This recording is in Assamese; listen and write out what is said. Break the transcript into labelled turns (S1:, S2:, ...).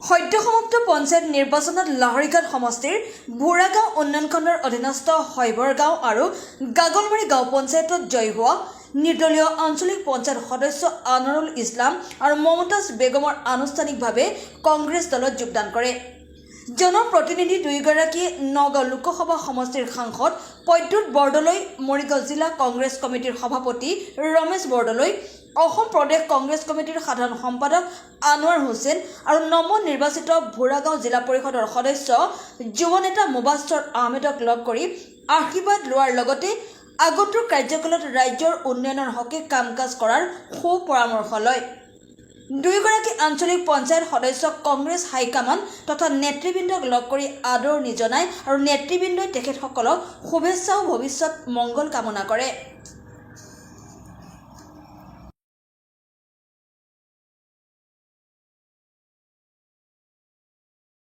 S1: সদ্যসমাপ্ত পঞ্চায়ত নিৰ্বাচনত লাহৰিঘাট সমষ্টিৰ ভোৰাগাঁও উন্নয়ন খণ্ডৰ অধীনস্থ শৈবৰগাঁও আৰু গাগলমাৰী গাঁও পঞ্চায়তত জয়ী হোৱা নিৰ্দলীয় আঞ্চলিক পঞ্চায়ত সদস্য আনোৱাৰুল ইছলাম আৰু মমতাজ বেগমৰ আনুষ্ঠানিকভাৱে কংগ্ৰেছ দলত যোগদান কৰে। জনপ্ৰতিনিধি দুয়োগৰাকী নগাঁও লোকসভা সমষ্টিৰ সাংসদ প্ৰদ্যুৎ বৰদলৈ, মৰিগাঁও জিলা কংগ্ৰেছ কমিটিৰ সভাপতি ৰমেশ বৰদলৈ, অসম প্ৰদেশ কংগ্ৰেছ কমিটিৰ সাধাৰণ সম্পাদক আনোৱাৰ হুছেইন আৰু নৱনিৰ্বাচিত ভোৰাগাঁও জিলা পৰিষদৰ সদস্য যুৱ নেতা মুবাশ্বৰ আহমেদক লগ কৰি আশীৰ্বাদ লোৱাৰ লগতে আগন্তুক কাৰ্যকালত ৰাজ্যৰ উন্নয়নৰ হকে কাম কাজ কৰাৰ সুপৰামৰ্শ লয়। দুয়োগৰাকী আঞ্চলিক পঞ্চায়ত সদস্যক কংগ্ৰেছ হাইকমাণ্ড তথা নেতৃবৃন্দক লগ কৰি আদৰণি জনায় আৰু নেতৃবৃন্দই তেখেতসকলক শুভেচ্ছা আৰু ভৱিষ্যত মংগল কামনা কৰে।